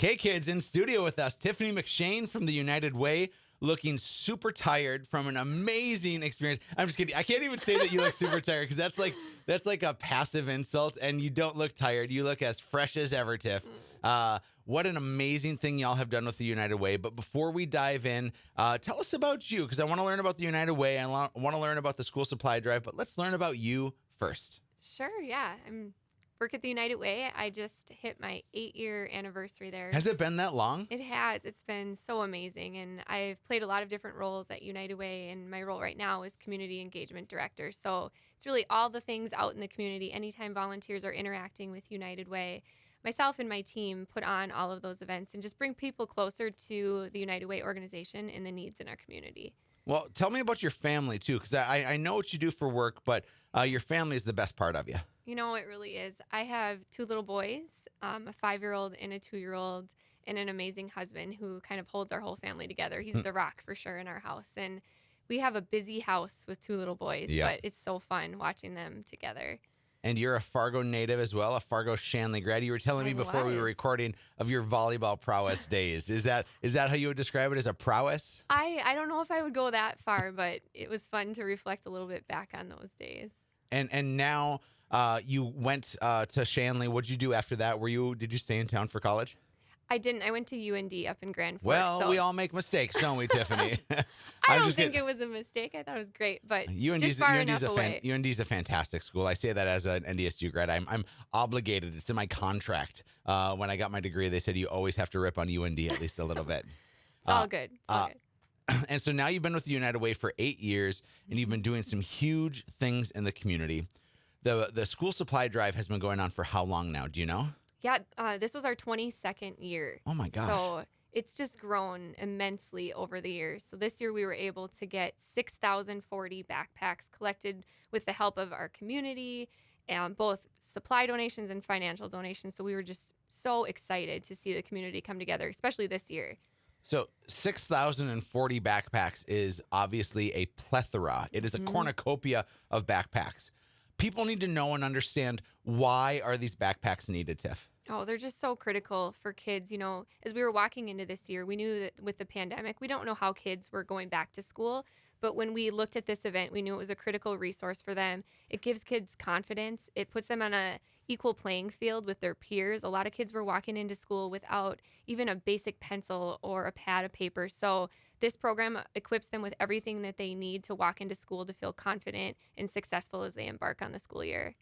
Okay, kids, in studio with us, Tiffany McShane from the United Way, looking super tired from an amazing experience. I'm just kidding. I can't even say that you look super tired because that's like a passive insult, and you don't look tired. You look as fresh as ever, Tiff. What an amazing thing y'all have done with the United Way. But before we dive in, tell us about you, because I want to learn about the United Way. I want to learn about the school supply drive, but let's learn about you first. Sure, yeah. I'm work at the United Way. I just hit my 8-year anniversary there. Has it been that long? It has. It's been so amazing. And I've played a lot of different roles at United Way, and my role right now is Community Engagement Director. So it's really all the things out in the community. Anytime volunteers are interacting with United Way, myself and my team put on all of those events and just bring people closer to the United Way organization and the needs in our community. Well, tell me about your family, too, because I know what you do for work, but your family is the best part of you. You know, it really is. I have 2 little boys, a 5-year-old and a 2-year-old, and an amazing husband who kind of holds our whole family together. He's the rock for sure in our house. And we have a busy house with 2 little boys, but it's so fun watching them together. And you're a Fargo native as well, a Fargo-Shanley grad. You were telling me before we were recording of your volleyball prowess days. Is that how you would describe it, as a prowess? I don't know if I would go that far, but it was fun to reflect a little bit back on those days. And now you went to Shanley. What did you do after that? Did you stay in town for college? I didn't. I went to UND up in Grand Forks. Well, we all make mistakes, don't we, Tiffany? I don't think it was a mistake. I thought it was great, but just far enough away. UND's a fantastic school. I say that as an NDSU grad. I'm obligated. It's in my contract. When I got my degree, they said you always have to rip on UND at least a little bit. It's all good. It's all good. And so now you've been with the United Way for 8 years, and you've been doing some huge things in the community. The school supply drive has been going on for how long now? Do you know? Yeah, this was our 22nd year. Oh, my gosh. So it's just grown immensely over the years. So this year we were able to get 6,040 backpacks collected with the help of our community, and both supply donations and financial donations. So we were just so excited to see the community come together, especially this year. So 6,040 backpacks is obviously a plethora. It is a cornucopia of backpacks. People need to know and understand, why are these backpacks needed, Tiff? Oh, they're just so critical for kids. You know, as we were walking into this year, we knew that with the pandemic, we don't know how kids were going back to school. But when we looked at this event, we knew it was a critical resource for them. It gives kids confidence. It puts them on a equal playing field with their peers. A lot of kids were walking into school without even a basic pencil or a pad of paper. So this program equips them with everything that they need to walk into school to feel confident and successful as they embark on the school year.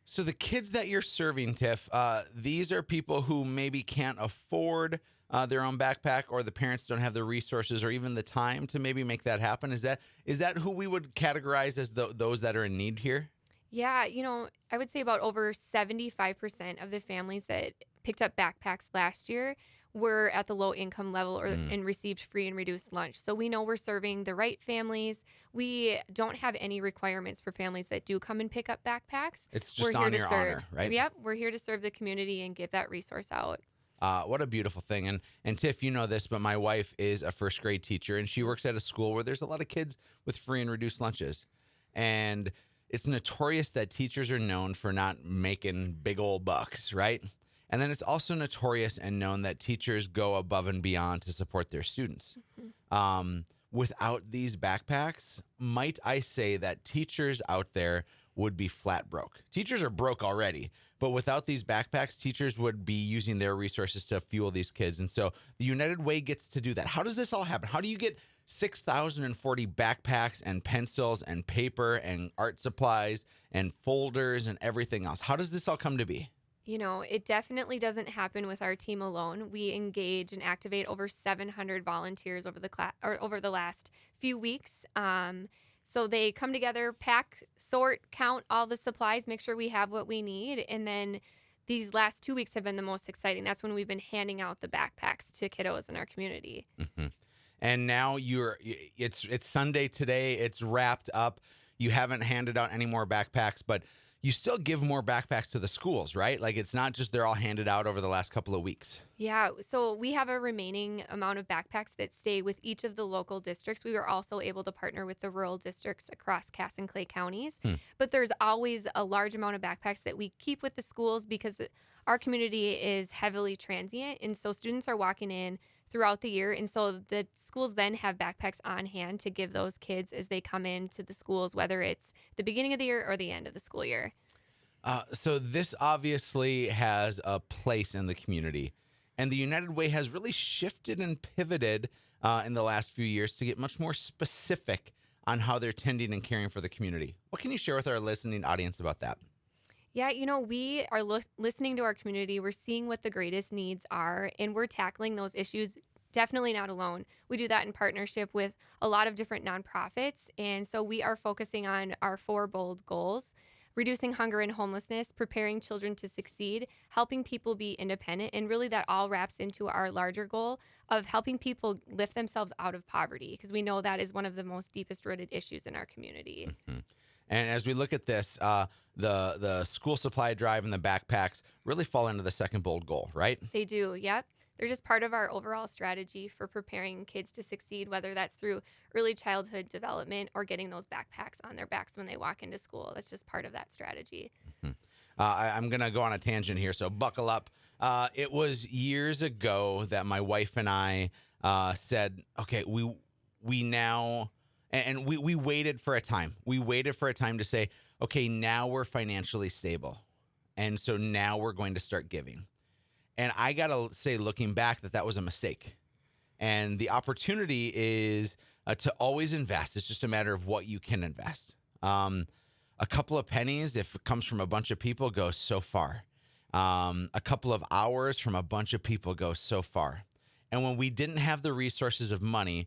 So the kids that you're serving, Tiff, these are people who maybe can't afford their own backpack, or the parents don't have the resources or even the time to maybe make that happen. Is that who we would categorize as those that are in need here? Yeah, you know, I would say about over 75% of the families that picked up backpacks last year were at the low income level and received free and reduced lunch. So we know we're serving the right families. We don't have any requirements for families that do come and pick up backpacks. It's just we're here on to your serve. honor, right? Yep, we're here to serve the community and give that resource out. What a beautiful thing. And Tiff, you know this, but my wife is a first grade teacher, and she works at a school where there's a lot of kids with free and reduced lunches. And it's notorious that teachers are known for not making big old bucks, right? And then it's also notorious and known that teachers go above and beyond to support their students. Without these backpacks, might I say that teachers out there would be flat broke. Teachers are broke already, but without these backpacks, teachers would be using their resources to fuel these kids. And so the United Way gets to do that. How does this all happen? How do you get 6,040 backpacks and pencils and paper and art supplies and folders and everything else? How does this all come to be? You know, it definitely doesn't happen with our team alone. We engage and activate over 700 volunteers over the last few weeks. So they come together, pack, sort, count all the supplies, make sure we have what we need. And then these last 2 weeks have been the most exciting. That's when we've been handing out the backpacks to kiddos in our community. Mm-hmm. And now it's Sunday today. It's wrapped up. You haven't handed out any more backpacks, but you still give more backpacks to the schools, right? Like it's not just they're all handed out over the last couple of weeks. Yeah, so we have a remaining amount of backpacks that stay with each of the local districts. We were also able to partner with the rural districts across Cass and Clay counties. But there's always a large amount of backpacks that we keep with the schools because our community is heavily transient. And so students are walking in throughout the year. And so the schools then have backpacks on hand to give those kids as they come into the schools, whether it's the beginning of the year or the end of the school year. So this obviously has a place in the community. And the United Way has really shifted and pivoted in the last few years to get much more specific on how they're tending and caring for the community. What can you share with our listening audience about that? Yeah, we are listening to our community. We're seeing what the greatest needs are, and we're tackling those issues definitely not alone. We do that in partnership with a lot of different nonprofits. And so we are focusing on our 4 bold goals: reducing hunger and homelessness, preparing children to succeed, helping people be independent. And really, that all wraps into our larger goal of helping people lift themselves out of poverty, because we know that is one of the most deepest rooted issues in our community. Mm-hmm. And as we look at this, the school supply drive and the backpacks really fall into the second bold goal, right? They do, yep. They're just part of our overall strategy for preparing kids to succeed, whether that's through early childhood development or getting those backpacks on their backs when they walk into school. That's just part of that strategy. Mm-hmm. I'm going to go on a tangent here, so buckle up. It was years ago that my wife and I said, okay, we now... And we waited for a time. We waited for a time to say, okay, now we're financially stable. And so now we're going to start giving. And I got to say, looking back, that was a mistake. And the opportunity is to always invest. It's just a matter of what you can invest. A couple of pennies, if it comes from a bunch of people, goes so far. A couple of hours from a bunch of people goes so far. And when we didn't have the resources of money,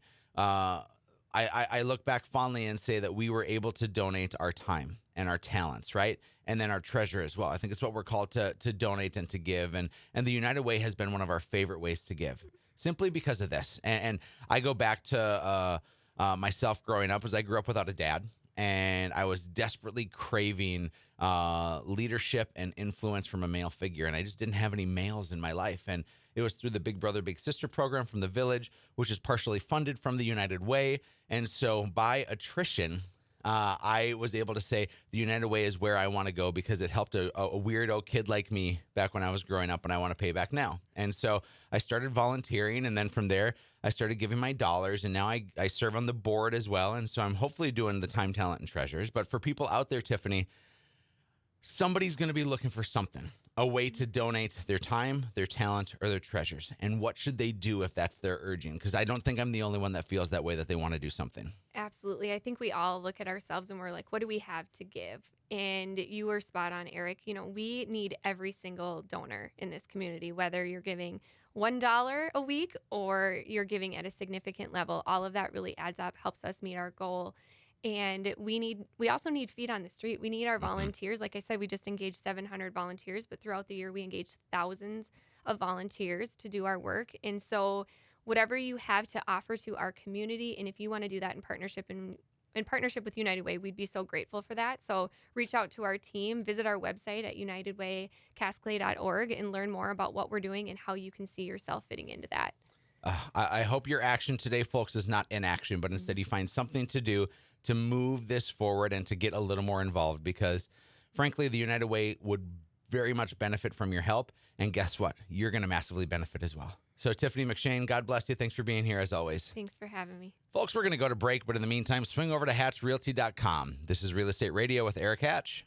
I look back fondly and say that we were able to donate our time and our talents, right? And then our treasure as well. I think it's what we're called to donate and to give. And the United Way has been one of our favorite ways to give, simply because of this. And I go back to myself growing up, as I grew up without a dad. And I was desperately craving leadership and influence from a male figure. And I just didn't have any males in my life. And it was through the Big Brother, Big Sister program from the Village, which is partially funded from the United Way. And so by attrition, I was able to say the United Way is where I want to go because it helped a weirdo kid like me back when I was growing up, and I want to pay back now. And so I started volunteering, and then from there, I started giving my dollars, and now I serve on the board as well. And so I'm hopefully doing the time, talent, and treasures. But for people out there, Tiffany, somebody's going to be looking for something, a way to donate their time, their talent, or their treasures. And what should they do if that's their urging? Because I don't think I'm the only one that feels that way, that they want to do something. Absolutely. I think we all look at ourselves and we're like, what do we have to give? And you were spot on, Eric. We need every single donor in this community, whether you're giving $1 a week or you're giving at a significant level. All of that really adds up, helps us meet our goal. And we also need feet on the street. We need our volunteers. Like I said, we just engaged 700 volunteers, but throughout the year, we engaged thousands of volunteers to do our work. And so whatever you have to offer to our community, and if you want to do that in partnership with United Way, we'd be so grateful for that. So reach out to our team, visit our website at unitedwaycasclay.org and learn more about what we're doing and how you can see yourself fitting into that. I hope your action today, folks, is not inaction, but instead you find something to do to move this forward and to get a little more involved, because frankly, the United Way would very much benefit from your help. And guess what? You're going to massively benefit as well. So Tiffany McShane, God bless you. Thanks for being here as always. Thanks for having me. Folks, we're going to go to break, but in the meantime, swing over to hatchrealty.com. This is Real Estate Radio with Erik Hatch.